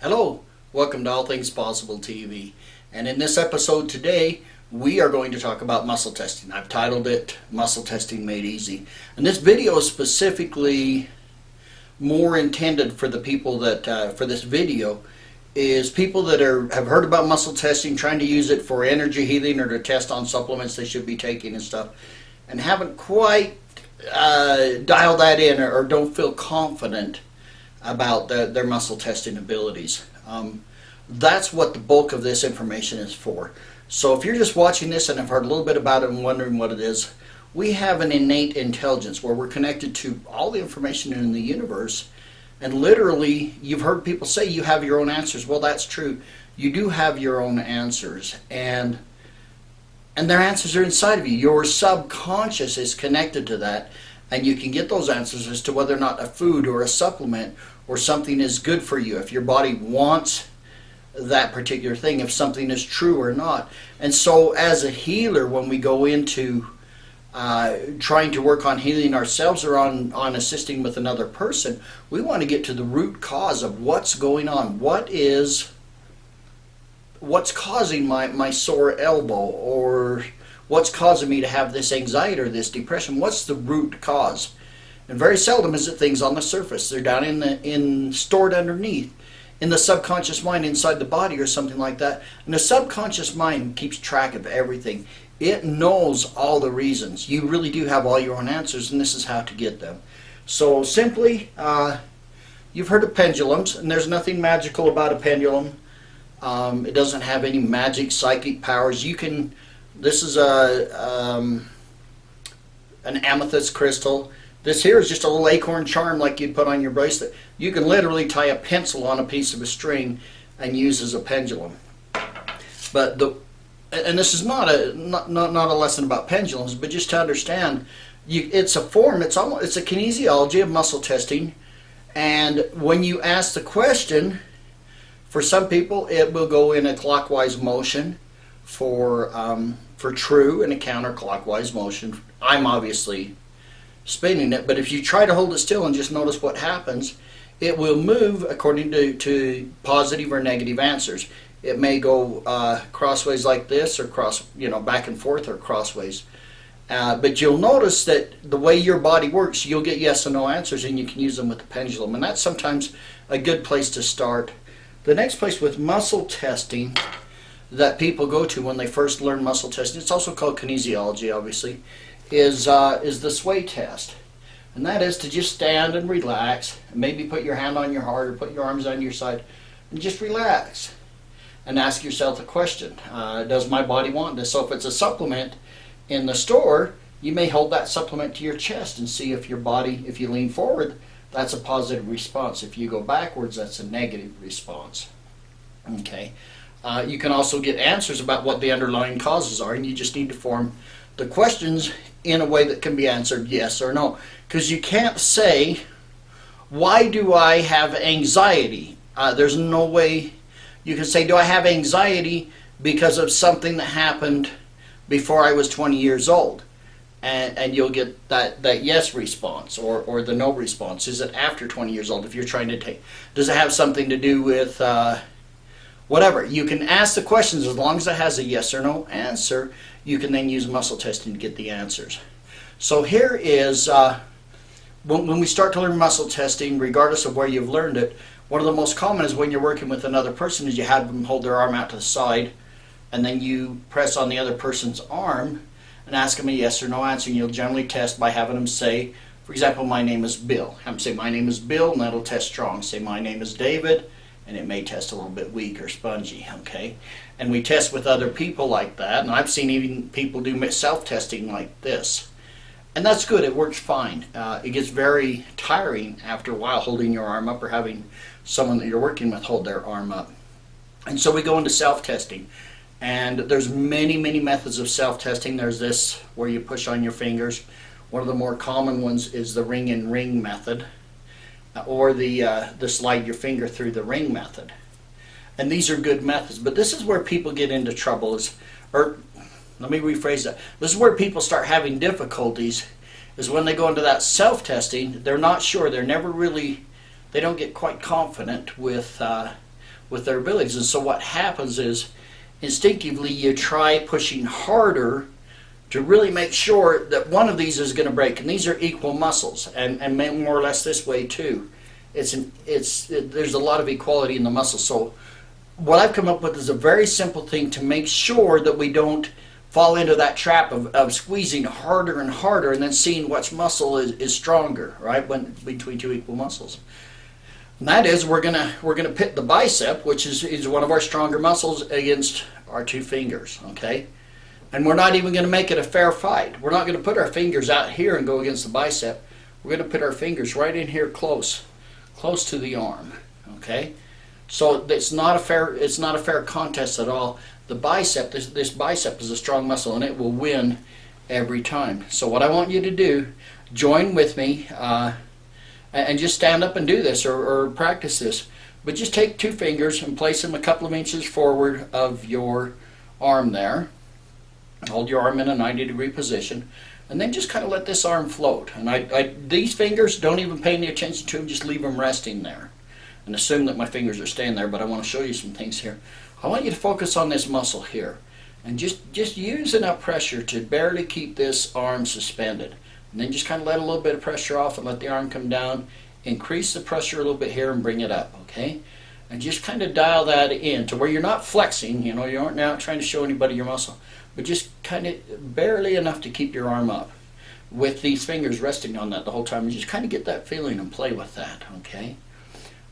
Hello, welcome to All Things Possible TV. And in this episode today, we are going to talk about muscle testing. I've titled it Muscle Testing Made Easy. And this video is specifically more intended for the people that, for this video, is people that have heard about muscle testing, trying to use it for energy healing or to test on supplements they should be taking and stuff, and haven't quite dialed that in or don't feel confident about their muscle testing abilities. That's what the bulk of this information is for. So if you're just watching this and have heard a little bit about it and wondering what it is, we have an innate intelligence where we're connected to all the information in the universe, and literally you've heard people say you have your own answers. Well, that's true. You do have your own answers, and their answers are inside of you. Your subconscious is connected to that, and you can get those answers as to whether or not a food or a supplement or something is good for you, if your body wants that particular thing, if something is true or not. And so as a healer, when we go into trying to work on healing ourselves or on assisting with another person, we want to get to the root cause of what's going on. What's causing my sore elbow, or what's causing me to have this anxiety or this depression? What's the root cause? And very seldom is it things on the surface. They're down stored underneath in the subconscious mind inside the body or something like that. And the subconscious mind keeps track of everything. It knows all the reasons. You really do have all your own answers, and this is how to get them. So simply, you've heard of pendulums, and there's nothing magical about a pendulum. It doesn't have any magic psychic powers. This is an amethyst crystal. This here is just a little acorn charm like you'd put on your bracelet. You can literally tie a pencil on a piece of a string and use as a pendulum. But and this is not a lesson about pendulums, but just to understand, it's a form. It's a kinesiology of muscle testing. And when you ask the question, for some people it will go in a clockwise motion for true, and a counterclockwise motion. I'm obviously spinning it, but if you try to hold it still and just notice what happens, it will move according to positive or negative answers. It may go crossways like this, or back and forth, or crossways. But you'll notice that the way your body works, you'll get yes and no answers, and you can use them with the pendulum. And that's sometimes a good place to start. The next place with muscle testing that people go to when they first learn muscle testing, it's also called kinesiology, obviously, is the sway test. And that is to just stand and relax, and maybe put your hand on your heart or put your arms on your side and just relax and ask yourself the question, does my body want this? So if it's a supplement in the store, you may hold that supplement to your chest and see if your body, if you lean forward, that's a positive response. If you go backwards, that's a negative response. Okay. You can also get answers about what the underlying causes are, and you just need to form the questions in a way that can be answered yes or no. Because you can't say, why do I have anxiety? There's no way you can say, do I have anxiety because of something that happened before I was 20 years old? And you'll get that yes response or the no response. Is it after 20 years old? If you're trying to take, does it have something to do with whatever? You can ask the questions. As long as it has a yes or no answer, you can then use muscle testing to get the answers. So here is, when we start to learn muscle testing, regardless of where you've learned it, one of the most common is when you're working with another person is you have them hold their arm out to the side, and then you press on the other person's arm and ask them a yes or no answer. And you'll generally test by having them say, for example, my name is Bill. Have them say, my name is Bill, and that'll test strong. Say, my name is David, and it may test a little bit weak or spongy, okay? And we test with other people like that, and I've seen even people do self-testing like this. And that's good, it works fine. It gets very tiring after a while holding your arm up or having someone that you're working with hold their arm up. And so we go into self-testing. And there's many, many methods of self-testing. There's this where you push on your fingers. One of the more common ones is the ring and ring method, or the slide your finger through the ring method. And these are good methods, but this is where people get into trouble, or let me rephrase that. This is where people start having difficulties, is when they go into that self-testing, they're not sure, they don't get quite confident with with their abilities. And so what happens is instinctively you try pushing harder to really make sure that one of these is going to break. And these are equal muscles, and more or less this way too. There's a lot of equality in the muscles. So what I've come up with is a very simple thing to make sure that we don't fall into that trap of squeezing harder and harder and then seeing which muscle is stronger, right, between two equal muscles. And that is, we're gonna pit the bicep, which is one of our stronger muscles, against our two fingers, okay? And we're not even going to make it a fair fight. We're not going to put our fingers out here and go against the bicep. We're going to put our fingers right in here close to the arm, okay? So it's not a fair contest at all. The bicep, this bicep is a strong muscle, and it will win every time. So what I want you to do, join with me and just stand up and do this, or practice this. But just take two fingers and place them a couple of inches forward of your arm there. Hold your arm in a 90-degree position, and then just kind of let this arm float. And these fingers, don't even pay any attention to them, just leave them resting there. And assume that my fingers are staying there, but I want to show you some things here. I want you to focus on this muscle here, and just use enough pressure to barely keep this arm suspended. And then just kind of let a little bit of pressure off and let the arm come down. Increase the pressure a little bit here and bring it up, okay? And just kind of dial that in to where you're not flexing, you know, you aren't now trying to show anybody your muscle, but just kind of barely enough to keep your arm up with these fingers resting on that the whole time. And just kind of get that feeling and play with that, okay?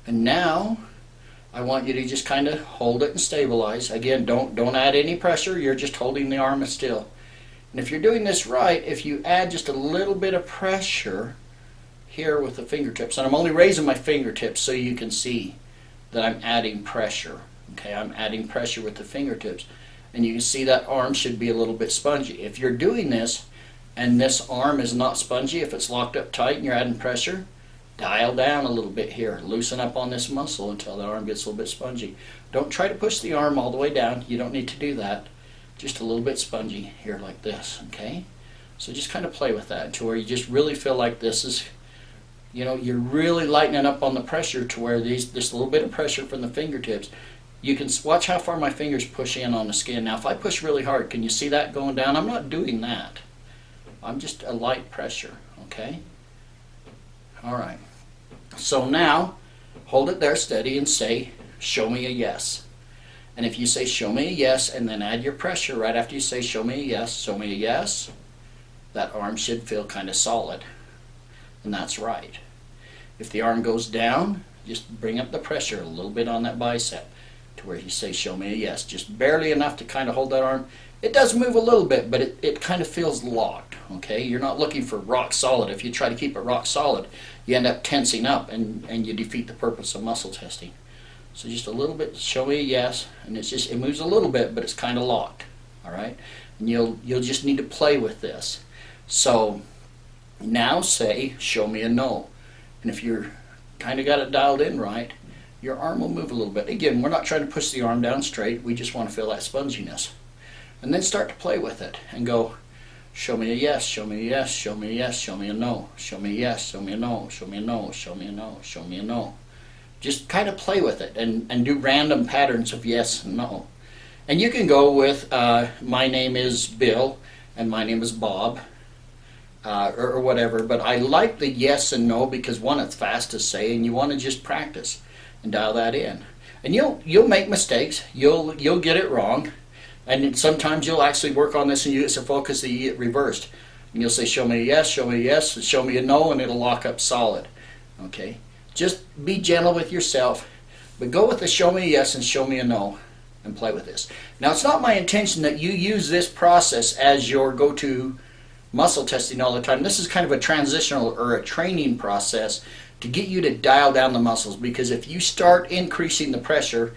And now I want you to just kind of hold it and stabilize. Again, don't add any pressure. You're just holding the arm still. And if you're doing this right, if you add just a little bit of pressure here with the fingertips, and I'm only raising my fingertips so you can see that I'm adding pressure. Okay, I'm adding pressure with the fingertips. And you can see that arm should be a little bit spongy. If you're doing this and this arm is not spongy, if it's locked up tight and you're adding pressure, dial down a little bit here. Loosen up on this muscle until the arm gets a little bit spongy. Don't try to push the arm all the way down. You don't need to do that. Just a little bit spongy here like this, okay? So just kind of play with that to where you just really feel like this is, you know, you're really lightening up on the pressure to where this little bit of pressure from the fingertips. You can watch how far my fingers push in on the skin. Now if I push really hard, can you see that going down? I'm not doing that. I'm just a light pressure, okay? All right. So now, hold it there steady and say, show me a yes. And if you say, show me a yes, and then add your pressure right after you say, show me a yes, that arm should feel kind of solid. And that's right. If the arm goes down, just bring up the pressure a little bit on that bicep to where you say, show me a yes. Just barely enough to kind of hold that arm. It does move a little bit, but it kind of feels locked, okay? You're not looking for rock solid. If you try to keep it rock solid, you end up tensing up and you defeat the purpose of muscle testing. So just a little bit, show me a yes, and it moves a little bit, but it's kind of locked, all right? And you'll just need to play with this. So now say, show me a no. And if you're kind of got it dialed in right, your arm will move a little bit. Again, we're not trying to push the arm down straight. We just want to feel that sponginess. And then start to play with it and go, show me a yes, show me a yes, show me a yes, show me a no, show me a yes, show me a no, show me a no, show me a no, show me a no. Just kind of play with it and do random patterns of yes and no. And you can go with, my name is Bill and my name is Bob, or whatever. But I like the yes and no because, one, it's fast to say, and you want to just practice and dial that in. And you'll make mistakes. You'll get it wrong. And sometimes you'll actually work on this and you get so focused that you get reversed. And you'll say, show me a yes, show me a yes, show me a no, and it'll lock up solid. Okay? Just be gentle with yourself, but go with the show me a yes and show me a no and play with this. Now, it's not my intention that you use this process as your go-to muscle testing all the time. This is kind of a transitional or a training process to get you to dial down the muscles, because if you start increasing the pressure,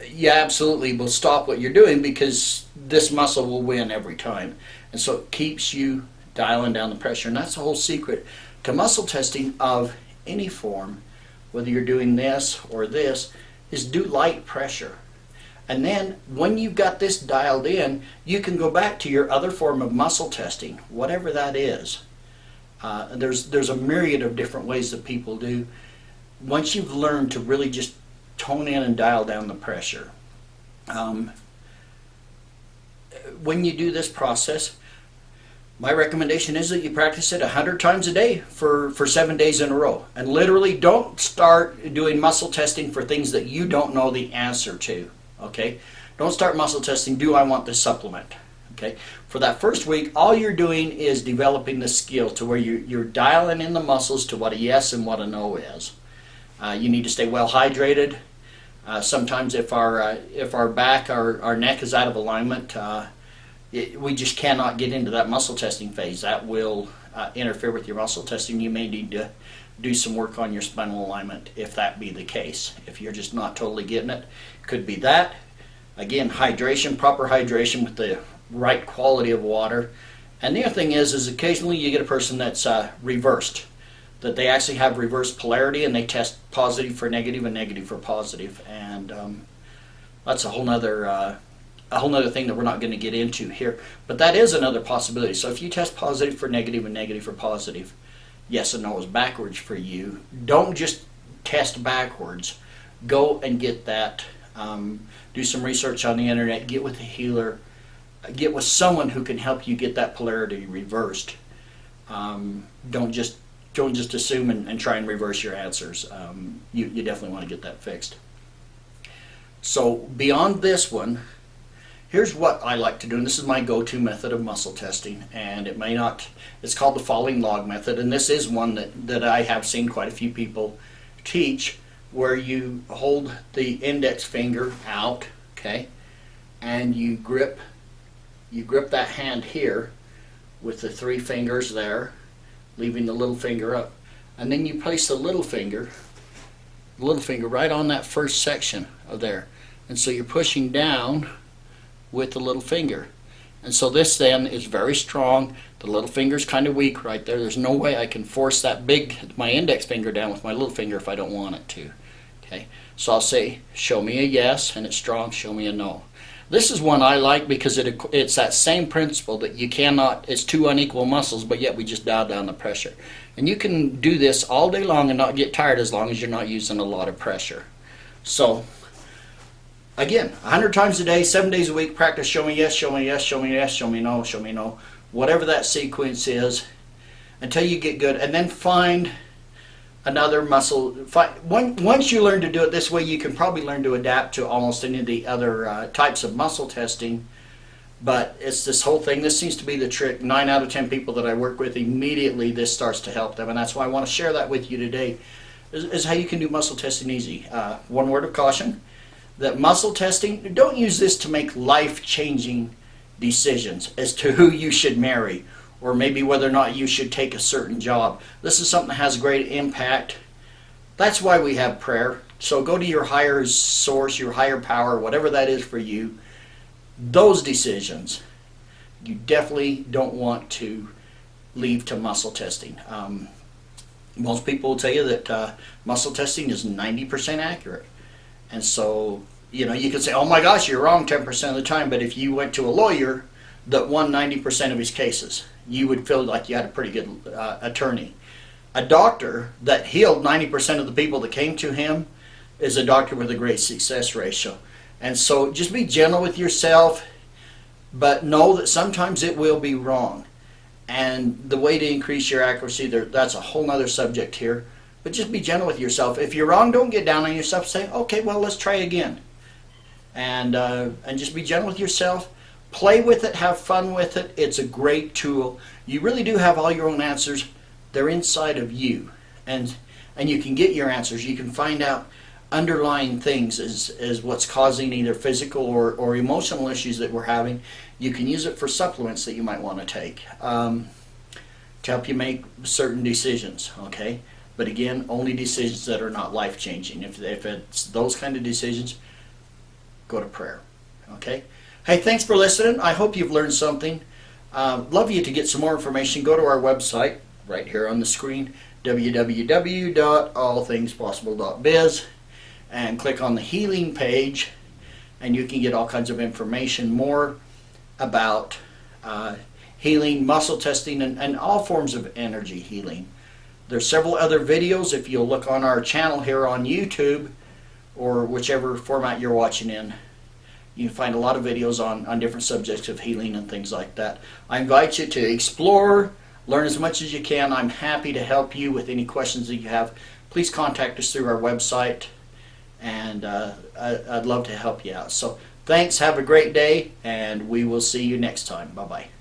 you absolutely will stop what you're doing, because this muscle will win every time. And so it keeps you dialing down the pressure. And that's the whole secret to muscle testing of any form, whether you're doing this or this, is do light pressure. And then when you've got this dialed in, you can go back to your other form of muscle testing, whatever that is. There's a myriad of different ways that people do. Once you've learned to really just tone in and dial down the pressure. When you do this process, my recommendation is that you practice it 100 times a day for 7 days in a row. And literally don't start doing muscle testing for things that you don't know the answer to. Okay? Don't start muscle testing, do I want this supplement? Okay? For that first week, all you're doing is developing the skill to where you're dialing in the muscles to what a yes and what a no is. You need to stay well hydrated. Sometimes if our back, our neck is out of alignment, we just cannot get into that muscle testing phase. That will interfere with your muscle testing. You may need to do some work on your spinal alignment if that be the case. If you're just not totally getting it, could be that. Again, hydration, proper hydration with the right quality of water. And the other thing is occasionally you get a person that's reversed, that they actually have reversed polarity and they test positive for negative and negative for positive. And that's a whole nother thing that we're not going to get into here. But that is another possibility. So if you test positive for negative and negative for positive, yes and no is backwards for you. Don't just test backwards. Go and get that. Do some research on the internet. Get with a healer. Get with someone who can help you get that polarity reversed. Don't just assume and try and reverse your answers. You definitely want to get that fixed. So beyond this one, here's what I like to do, and this is my go-to method of muscle testing, and it's called the falling log method, and this is one that I have seen quite a few people teach, where you hold the index finger out, okay, and you grip that hand here with the 3 fingers there, leaving the little finger up, and then you place the little finger right on that first section of there, and so you're pushing down with the little finger. And so this then is very strong. The little finger's kind of weak right there. There's no way I can force my index finger down with my little finger if I don't want it to. Okay, so I'll say, show me a yes, and it's strong, show me a no. This is one I like because it's that same principle that it's 2 unequal muscles, but yet we just dial down the pressure. And you can do this all day long and not get tired as long as you're not using a lot of pressure. So again, 100 times a day, 7 days a week, practice show me yes, show me yes, show me yes, show me no, whatever that sequence is, until you get good. And then find another muscle. Once you learn to do it this way, you can probably learn to adapt to almost any of the other types of muscle testing. But it's this whole thing. This seems to be the trick. 9 out of 10 people that I work with, immediately this starts to help them. And that's why I want to share that with you today, is how you can do muscle testing easy. One word of caution. That muscle testing, don't use this to make life-changing decisions as to who you should marry or maybe whether or not you should take a certain job. This is something that has great impact. That's why we have prayer. So go to your higher source, your higher power, whatever that is for you. Those decisions, you definitely don't want to leave to muscle testing. Most people will tell you that muscle testing is 90% accurate. And so, you can say, oh my gosh, you're wrong 10% of the time, but if you went to a lawyer that won 90% of his cases, you would feel like you had a pretty good attorney. A doctor that healed 90% of the people that came to him is a doctor with a great success ratio. And so just be gentle with yourself, but know that sometimes it will be wrong. And the way to increase your accuracy, that's a whole nother subject here. But just be gentle with yourself. If you're wrong, don't get down on yourself. Say, okay, well, let's try again. And just be gentle with yourself. Play with it. Have fun with it. It's a great tool. You really do have all your own answers. They're inside of you. And you can get your answers. You can find out underlying things as what's causing either physical or emotional issues that we're having. You can use it for supplements that you might want to take to help you make certain decisions, okay? But again, only decisions that are not life-changing. If it's those kind of decisions, go to prayer. Okay? Hey, thanks for listening. I hope you've learned something. Love you to get some more information. Go to our website, right here on the screen, www.allthingspossible.biz, and click on the healing page, and you can get all kinds of information more about healing, muscle testing, and all forms of energy healing. There's several other videos. If you'll look on our channel here on YouTube, or whichever format you're watching in. You can find a lot of videos on different subjects of healing and things like that. I invite you to explore, learn as much as you can. I'm happy to help you with any questions that you have. Please contact us through our website, and I'd love to help you out. So thanks, have a great day, and we will see you next time. Bye-bye.